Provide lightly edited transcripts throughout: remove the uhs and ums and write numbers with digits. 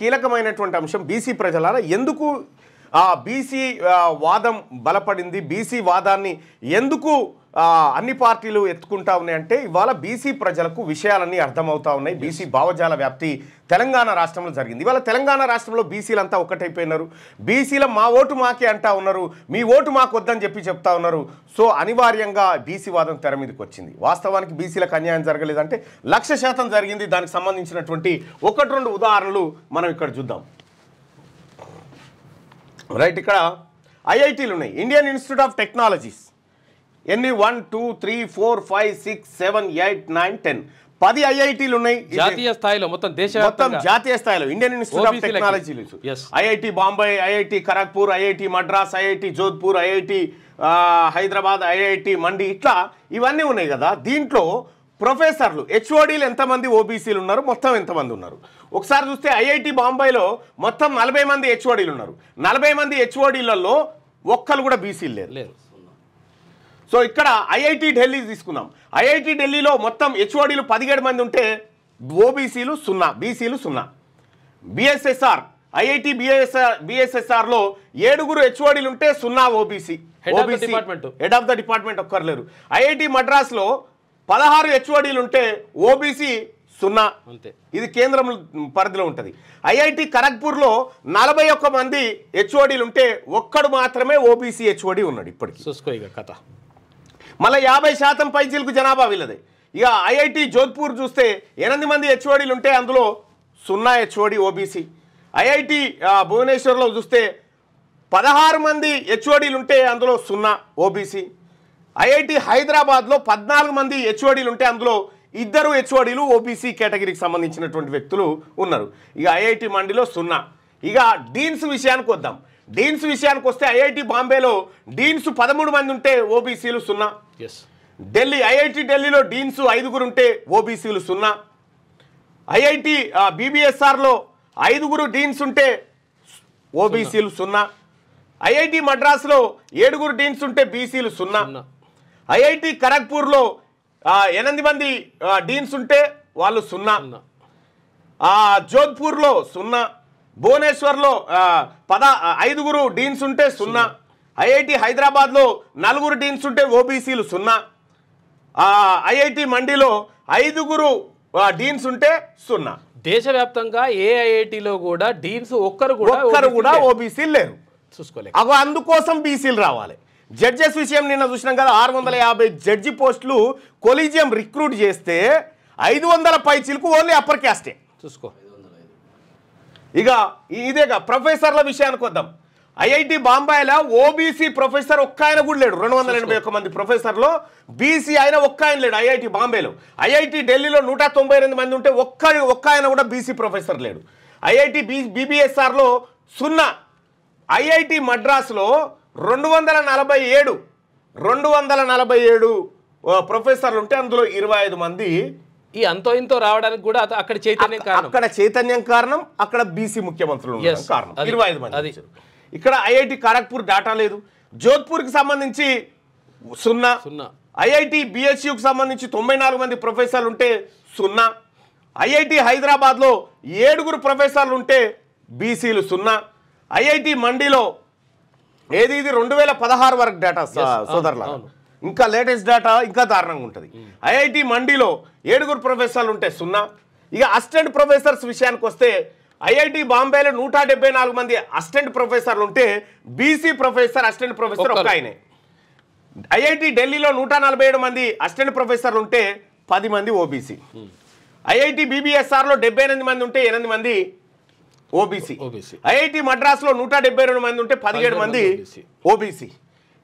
కీలకమైనటువంటి అంశం బీసీ ప్రజలారా ఎందుకు బీసీ వాదం బలపడింది, బీసీ వాదాన్ని ఎందుకు అన్ని పార్టీలు ఎత్తుకుంటా ఉన్నాయంటే ఇవాళ బీసీ ప్రజలకు విషయాలన్నీ అర్థమవుతా ఉన్నాయి. బీసీ భావజాల వ్యాప్తి తెలంగాణ రాష్ట్రంలో జరిగింది. ఇవాళ తెలంగాణ రాష్ట్రంలో బీసీలంతా ఒకటైపోయినారు. బీసీల మా ఓటు మాకే అంటా ఉన్నారు, మీ ఓటు మాకు వద్దని చెప్తా ఉన్నారు. సో అనివార్యంగా బీసీ వాదం తెర మీదకి వచ్చింది. వాస్తవానికి బీసీలకు అన్యాయం జరగలేదంటే 100% జరిగింది. దానికి సంబంధించినటువంటి 1-2 ఉదాహరణలు మనం ఇక్కడ చూద్దాం. రైట్, ఇక్కడ ఐఐటీలు ఉన్నాయి. ఇండియన్ ఇన్స్టిట్యూట్ ఆఫ్ టెక్నాలజీస్ ఎన్ని 1 2 3 4 5 6 7 8 9 10 10 ఐఐటీలు ఉన్నాయి జాతీయ స్థాయిలో, మొత్తం జాతీయ స్థాయిలో. Indian Institute of Technology, IIT Bombay, IIT Kharagpur, IIT Madras, IIT Jodhpur, IIT Hyderabad, IIT Mandi, ఇట్లా ఇవన్నీ ఉన్నాయి కదా. దీంట్లో ప్రొఫెసర్లు హెచ్ఓడీలు ఎంతమంది ఓబీసీలు ఉన్నారు, మొత్తం ఎంతమంది ఉన్నారు ఒకసారి చూస్తే ఐఐటి బాంబేలో మొత్తం 40 మంది హెచ్ఓడీలు ఉన్నారు. 40 మంది హెచ్ఓడీలలో ఒక్కరు కూడా బీసీలు లేరు. సో ఇక్కడ ఐఐటి ఢిల్లీ తీసుకుందాం. ఐఐటి ఢిల్లీలో మొత్తం హెచ్ఓడీలు 17 మంది ఉంటే ఓబీసీలు 0, బీసీలు 0. బిఎస్ఎస్ఆర్, ఐఐటి బిఎస్ఎస్ఆర్లో 7 హెచ్ఓడీలు ఉంటే 0 OBC, head of the department ఒక్కరు లేరు. ఐఐటి మద్రాస్లో 16 హెచ్ఓడీలు ఉంటే ఓబీసీ 0. ఇది కేంద్రం పరిధిలో ఉంటుంది. ఐఐటి ఖరగ్పూర్లో 41 మంది హెచ్ఓడీలు ఉంటే ఒక్కడు మాత్రమే ఓబీసీ హెచ్ఓడీ ఉన్నాడు ఇప్పటికి. కథ మళ్ళీ 50% పైచీలకు జనాభా వీళ్ళదే. ఇక ఐఐటి జోధ్పూర్ చూస్తే 8 మంది హెచ్ఓడీలు ఉంటే అందులో 0 హెచ్ఓడి ఓబీసీ. ఐఐటి భువనేశ్వర్లో చూస్తే 16 మంది హెచ్ఓడీలు ఉంటే అందులో 0 ఓబీసీ. ఐఐటి హైదరాబాద్లో 14 మంది హెచ్ఓడీలు ఉంటే అందులో 2 హెచ్ఓడీలు ఓబీసీ కేటగిరీకి సంబంధించినటువంటి వ్యక్తులు ఉన్నారు. ఇక ఐఐటి మండిలో 0. ఇక డీన్స్ విషయానికి వద్దాం. డీన్స్ విషయానికి వస్తే ఐఐటి బాంబేలో డీన్స్ 13 మంది ఉంటే ఓబీసీలు 0. ఢిల్లీ, ఐఐటి ఢిల్లీలో డీన్స్ 5 ఉంటే ఓబీసీలు 0. ఐఐటి బీబీఎస్ఆర్లో 5 డీన్స్ ఉంటే ఓబీసీలు 0. ఐఐటి మద్రాసులో 7 డీన్స్ ఉంటే బీసీలు 0. ఐఐటి ఖరగ్పూర్లో 8 మంది డీన్స్ ఉంటే వాళ్ళు 0. జోధ్పూర్లో 0. భువనేశ్వర్లో 5 డీన్స్ ఉంటే 0. ఐఐటి హైదరాబాద్లో 4 డీన్స్ ఉంటే ఓబీసీలు 0. ఐఐటి మండిలో 5 డీన్స్ ఉంటే 0. దేశవ్యాప్తంగా ఏ ఐఐటిలో కూడా డీన్స్ ఒక్కరు కూడా ఓబీసీలు లేరు. చూసుకోలేదు. అందుకోసం బీసీలు రావాలి. జడ్జెస్ విషయం నిన్న చూసినాం కదా, 650 జడ్జి పోస్టులు కొలీజియం రిక్రూట్ చేస్తే 500 పైచీలకు ఓన్లీ అప్పర్ క్యాస్టే. చూసుకో. ఇక ఇదేగా ప్రొఫెసర్ల విషయానికి వద్దాం. ఐఐటి బాంబేలో ఓబీసీ ప్రొఫెసర్ ఒక్క ఆయన కూడా లేడు. 281 మంది ప్రొఫెసర్లో బీసీ ఆయన ఒక్క ఆయన లేడు ఐఐటి బాంబేలో. ఐఐటి ఢిల్లీలో 198 మంది ఉంటే ఒక్క ఆయన కూడా బీసీ ప్రొఫెసర్ లేడు. ఐఐటి బీబీఎస్ఆర్లో 0. ఐఐటి మద్రాసులో 247 ప్రొఫెసర్లు ఉంటే అందులో 25 మంది. ఈ అంతో ఇంతో రావడానికి కూడా అక్కడ చైతన్యం కారణం, అక్కడ బీసీ ముఖ్యమంత్రులు కారణం. 25 మంది. ఇక్కడ ఐఐటి ఖరగ్పూర్ డాటా లేదు. జోధ్పూర్కి సంబంధించి 0. ఐఐటి బిహెచ్యుకి సంబంధించి 94 మంది ప్రొఫెసర్లు ఉంటే 0. ఐఐటి హైదరాబాద్లో 7 ప్రొఫెసర్లు ఉంటే బీసీలు 0. ఐఐటి మండిలో ఇది 2016 వరకు డేటా సోదరుల, ఇంకా లేటెస్ట్ డేటా ఇంకా దారుణంగా ఉంటుంది. ఐఐటి మండిలో 7 ప్రొఫెసర్లు ఉంటే 0. ఇక అసిస్టెంట్ ప్రొఫెసర్స్ విషయానికి వస్తే ఐఐటి బాంబేలో 174 మంది అసిస్టెంట్ ప్రొఫెసర్లు ఉంటే బీసీ ప్రొఫెసర్ అసిస్టెంట్ ప్రొఫెసర్ ఒక్క ఆయనే. ఐఐటి ఢిల్లీలో 147 మంది అసిస్టెంట్ ప్రొఫెసర్లు ఉంటే 10 మంది ఓబీసీ. ఐఐటి బీబీఎస్ఆర్లో 78 మంది ఉంటే 8 మంది ఓబీసీ. ఐఐటి మద్రాసులో 172 మంది ఉంటే 17 మంది ఓబీసీ.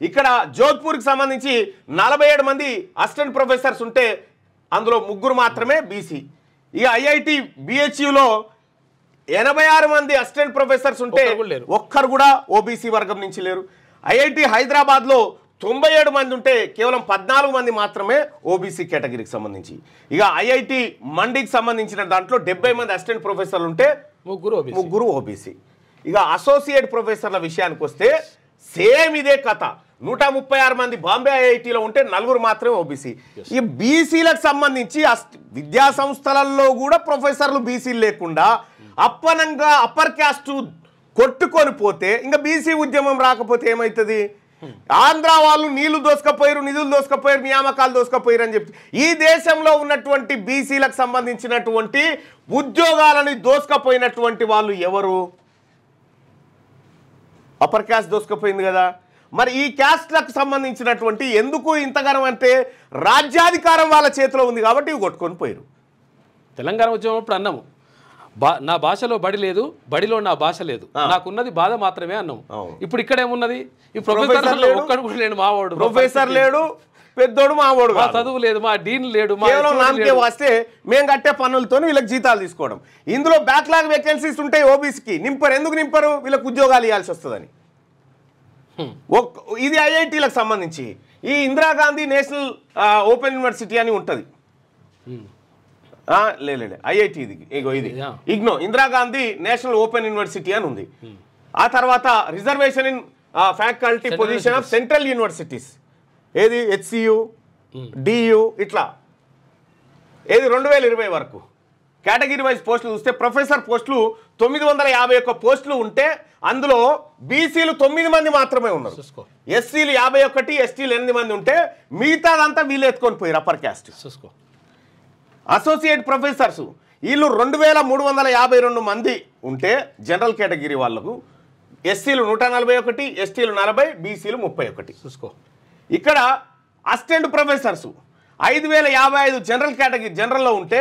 ఇక్కడ జోధ్పూర్కి సంబంధించి 47 మంది అసిస్టెంట్ ప్రొఫెసర్స్ ఉంటే అందులో 3 మాత్రమే బీసీ. ఇక ఐఐటి బిహెచ్యులో 86 మంది అసిస్టెంట్ ప్రొఫెసర్స్ ఉంటే ఒక్కరు కూడా ఓబీసీ వర్గం నుంచి లేరు. ఐఐటి హైదరాబాద్లో 97 మంది ఉంటే కేవలం 14 మంది మాత్రమే ఓబీసీ కేటగిరీకి సంబంధించి. ఇక ఐఐటి మండికి సంబంధించిన దాంట్లో 70 మంది అసిస్టెంట్ ప్రొఫెసర్లు ఉంటే 3 ఓబీసీ. ఇక అసోసియేట్ ప్రొఫెసర్ల విషయానికి వస్తే సేమ్ ఇదే కథ. 136 మంది బాంబే ఐఐటిలో ఉంటే 4 మాత్రమే ఓబీసీ. ఈ బీసీలకు సంబంధించి విద్యా సంస్థలలో కూడా ప్రొఫెసర్లు బీసీలు లేకుండా అప్పనంగా అప్పర్ క్యాస్ట్ కొట్టుకొని పోతే ఇంకా బీసీ ఉద్యమం రాకపోతే ఏమవుతుంది? ఆంధ్ర వాళ్ళు నీళ్లు దోసుకపోయారు, నిధులు దోసుకపోయారు, నియామకాలు దోసుకపోయారు అని చెప్పి ఈ దేశంలో ఉన్నటువంటి బీసీలకు సంబంధించినటువంటి ఉద్యోగాలని దోసుకపోయినటువంటి వాళ్ళు ఎవరు? అప్పర్ క్యాస్ట్ దోసుకపోయింది కదా. మరి ఈ క్యాస్ట్లకు సంబంధించినటువంటి ఎందుకు ఇంతగానం అంటే రాజ్యాధికారం వాళ్ళ చేతిలో ఉంది కాబట్టి ఇవి కొట్టుకొని పోయారు. తెలంగాణ ఉద్యమం అప్పుడు అన్నాము, నా భాషలో బడి లేదు, బడిలో నా భాష లేదు, నాకున్నది బాధ మాత్రమే అన్నాము. ఇప్పుడు ఇక్కడ ఏమున్నది? ఈ ప్రొఫెసర్ ఒక్కడు కూడా లేడు, మావాడు ప్రొఫెసర్ లేడు, పెద్దోడు మావాడు, మా చదువు లేదు, మా డీన్ లేడు, వస్తే మేము కట్టే పనులతో వీళ్ళకి జీతాలు తీసుకోవడం. ఇందులో బ్యాక్లాగ్ వేకెన్సీస్ ఉంటాయి ఓబీసీకి, నింపరు. ఎందుకు నింపరు? వీళ్ళకి ఉద్యోగాలు ఇవ్వాల్సి వస్తుందని. ఇది ఐఐటీలకు సంబంధించి ఈ ఇందిరాగాంధీ నేషనల్ ఓపెన్ యూనివర్సిటీ అని ఉంటుంది. లేదు ఐఐటి ఇది IGNOU Indira Gandhi national open university అని ఉంది. ఆ తర్వాత reservation in faculty position of central universities ఏది హెచ్సియు డియు ఇట్లా ఏది 2020 వరకు కేటగిరీ వైజ్ పోస్టులు చూస్తే ప్రొఫెసర్ పోస్టులు 951 పోస్టులు ఉంటే అందులో బీసీలు 9 మంది మాత్రమే ఉన్నారు. ఎస్సీలు 51, ఎస్టీలు 8 మంది ఉంటే మిగతాదంతా వీళ్ళు ఎత్తుకొని పోయారు అప్పర్ క్యాస్ట్. అసోసియేట్ ప్రొఫెసర్స్ వీళ్ళు 2352 మంది ఉంటే జనరల్ కేటగిరీ వాళ్ళకు ఎస్సీలు 141, ఎస్టీలు 40, బీసీలు 31. ఇక్కడ అసిస్టెంట్ ప్రొఫెసర్స్ 5055 జనరల్ కేటగిరీ జనరల్లో ఉంటే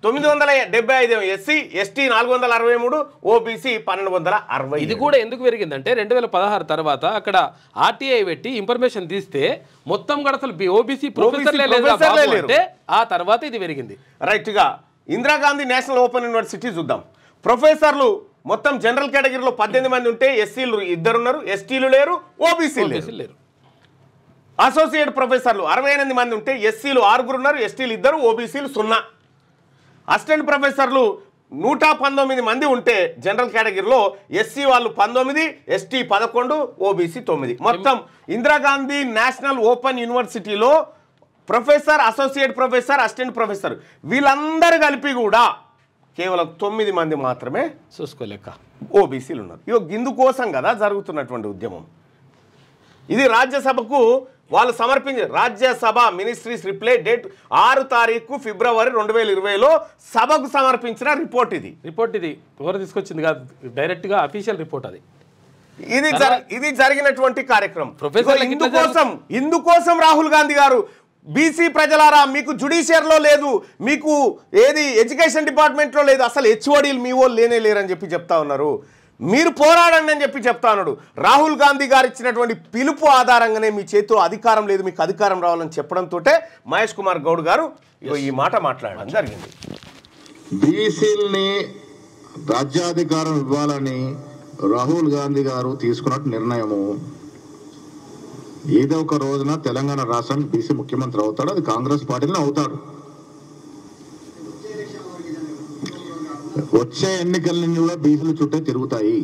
975 ఎస్సీ, ఎస్టీ 463, ఓబీసీ 1260. ఇది కూడా ఎందుకు పెరిగిందంటే 2016 తర్వాత అక్కడ ఆర్టీఐ పెట్టి ఇన్ఫర్మేషన్ తీస్తే మొత్తం కూడా అసలు ఓబీసీ ప్రొఫెసర్లే లేరు. ఆ తర్వాత ఇది పెరిగింది. రైట్గా ఇందిరాగాంధీ నేషనల్ ఓపెన్ యూనివర్సిటీ చూద్దాం. ప్రొఫెసర్లు మొత్తం జనరల్ కేటగిరీలో 18 మంది ఉంటే ఎస్సీలు 2 ఉన్నారు, ఎస్టీలు లేరు, ఓబీసీలు లేరు. అసోసియేట్ ప్రొఫెసర్లు 68 మంది ఉంటే ఎస్సీలు 6 ఉన్నారు, ఎస్టీలు 2, ఓబీసీలు 0. అసిస్టెంట్ ప్రొఫెసర్లు 119 మంది ఉంటే జనరల్ కేటగిరీలో ఎస్సీ వాళ్ళు 19, ఎస్టీ 11, ఓబీసీ 9. మొత్తం ఇందిరాగాంధీ నేషనల్ ఓపెన్ యూనివర్సిటీలో professor, associate professor, assistant professor వీళ్ళందరూ కలిపి కూడా కేవలం 9 మంది మాత్రమే చూసుకోలేక ఓబీసీలు ఉన్నారు. ఇందుకోసం కదా జరుగుతున్నటువంటి ఉద్యమం. ఇది రాజ్యసభకు వాళ్ళు సమర్పించారు. రాజ్యసభ మినిస్ట్రీస్ రిప్లై డేట్ 6 తారీఖు ఫిబ్రవరి 2020లో సభకు సమర్పించిన రిపోర్ట్. ఇది ఎవరు తీసుకొచ్చింది కాదు, డైరెక్ట్ గా అఫీషియల్ రిపోర్ట్. అది ఇది జరిగినటువంటి కార్యక్రమం. ఇందుకోసం రాహుల్ గాంధీ గారు బీసీ ప్రజలారా మీకు జుడిషియర్లో లేదు, మీకు ఏది ఎడ్యుకేషన్ డిపార్ట్మెంట్లో లేదు, అసలు హెచ్ఓడీలు మీ వాళ్ళు లేనే లేరని చెప్పి చెప్తా ఉన్నారు. మీరు పోరాడండి అని చెప్పి చెప్తా ఉన్నాడు. రాహుల్ గాంధీ గారు ఇచ్చినటువంటి పిలుపు ఆధారంగానే మీ చేతిలో అధికారం లేదు, మీకు అధికారం రావాలని చెప్పడంతో మహేష్ కుమార్ గౌడ్ గారు ఈ మాట మాట్లాడడం జరిగింది. బీసీల్ని రాజ్యాధికారం ఇవ్వాలని రాహుల్ గాంధీ గారు తీసుకున్న నిర్ణయము ఏదో ఒక రోజున తెలంగాణ రాష్ట్రానికి బీసీ ముఖ్యమంత్రి అవుతాడు, అది కాంగ్రెస్ పార్టీలో అవుతాడు. వచ్చే ఎన్నికలన్నీ కూడా బీసీల చుట్టే తిరుగుతాయి.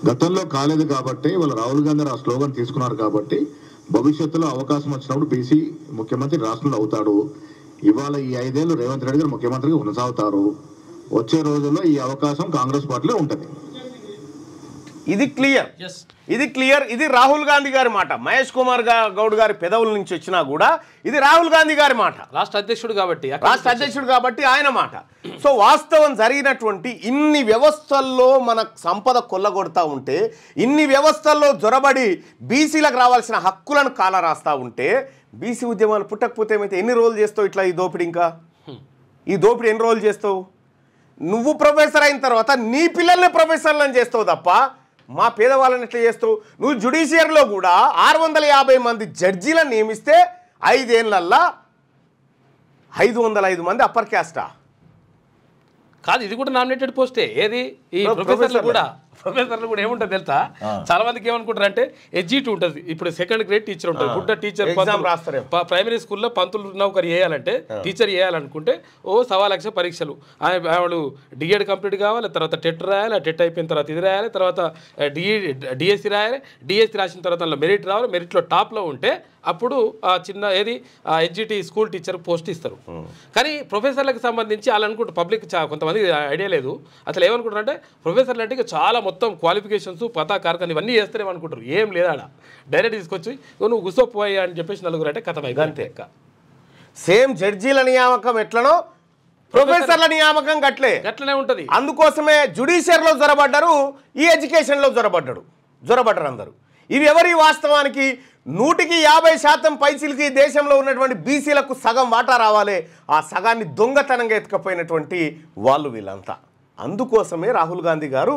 గతంలో కాలేదు కాబట్టి వాళ్ళు రాహుల్ గాంధీ ఆ స్లోగన్ తీసుకున్నారు కాబట్టి భవిష్యత్తులో అవకాశం వచ్చినప్పుడు బీసీ ముఖ్యమంత్రి రాష్ట్రంలో అవుతాడు. ఇవాళ ఈ 5 ఏళ్ళు రేవంత్ రెడ్డి గారు ముఖ్యమంత్రిగా కొనసాగుతారు. వచ్చే రోజుల్లో ఈ అవకాశం కాంగ్రెస్ పార్టీలో ఉంటుంది. ఇది క్లియర్. ఇది రాహుల్ గాంధీ గారి మాట. మహేష్ కుమార్ గౌడ్ గారి పెదవుల నుంచి వచ్చినా కూడా ఇది రాహుల్ గాంధీ గారి మాట. రాష్ట్ర అధ్యక్షుడు కాబట్టి ఆయన మాట. సో వాస్తవం జరిగినటువంటి ఇన్ని వ్యవస్థల్లో మన సంపద కొల్లగొడతా ఉంటే, ఇన్ని వ్యవస్థల్లో జొరబడి బీసీలకు రావాల్సిన హక్కులను కాలరాస్తా ఉంటే, బీసీ ఉద్యమాలు పుట్టకపోతే ఏమైతే ఎన్ని రోజులు చేస్తావు ఇట్లా ఈ దోపిడీ? ఈ దోపిడీ ఎన్ని రోజులు చేస్తావు? నువ్వు ప్రొఫెసర్ అయిన తర్వాత నీ పిల్లల్ని ప్రొఫెసర్లను చేస్తావు తప్ప మా పేదవాళ్ళని ఎట్లా చేస్తావు? నువ్వు జ్యుడిషియర్లో కూడా 650 మంది జడ్జీలను నియమిస్తే 5 ఏళ్లల్లా 505 మంది అప్పర్ క్యాస్టా కాదు. ఇది కూడా నామినేటెడ్ పోస్టే. ఏది ఈ ప్రొఫెసర్లు కూడా ప్రొఫెసర్లు కూడా ఏముంటుంది తెలుసా, చాలా మందికి ఏమనుకుంటారు అంటే ఎడ్జిట్ ఉంటుంది. ఇప్పుడు సెకండ్ గ్రేడ్ టీచర్ ఉంటుంది, బుడ్డ టీచర్ ప్రైమరీ స్కూల్లో పంతులు నౌకరి చేయాలంటే టీచర్ చేయాలనుకుంటే 1.25 లక్ష పరీక్షలు. వాళ్ళు డిఎడ్ కంప్లీట్ కావాలి, తర్వాత టెట్ రాయాలి, టెట్ అయిపోయిన తర్వాత ఇది రాయాలి, తర్వాత డిఎస్సి రాయాలి, డిఎస్సి రాసిన తర్వాత మెరిట్ రావాలి, మెరిట్లో టాప్లో ఉంటే అప్పుడు చిన్న ఏది ఎడ్జిటి స్కూల్ టీచర్ పోస్ట్ ఇస్తారు. కానీ ప్రొఫెసర్లకు సంబంధించి వాళ్ళు అనుకుంటారు, పబ్లిక్ కొంతమంది ఐడియా లేదు, అసలు ఏమనుకుంటారంటే ప్రొఫెసర్లు అంటే చాలా మొత్తం క్వాలిఫికేషన్స్ పతాకారకాన్ని ఇవన్నీ చేస్తారేమో అనుకుంటారు. ఏం లేదా, డైరెక్ట్ తీసుకొచ్చి నువ్వు కూర్చోపోయి అని చెప్పేసి నలుగురు అంటే కథ అంతే. సేమ్ జడ్జీల నియామకం ఎట్లనో ప్రొఫెసర్ల నియామకం గట్లనే ఉంటుంది. అందుకోసమే జుడిషియర్లో జొరబడ్డారు, ఈ ఎడ్యుకేషన్లో జొరబడ్డారు అందరూ. ఇవి ఎవరి వాస్తవానికి 150% పైసలకి దేశంలో ఉన్నటువంటి బీసీలకు సగం వాటా రావాలి. ఆ సగాన్ని దొంగతనంగా ఎత్తుకపోయినటువంటి వాళ్ళు వీళ్ళంతా. అందుకోసమే రాహుల్ గాంధీ గారు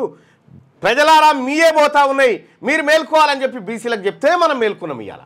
ప్రజలారా మీయే పోతా ఉన్నాయి, మీరు మేల్కోవాలని చెప్పి బీసీలకు చెప్తే మనం మేల్కున్నాం ఇవాళ.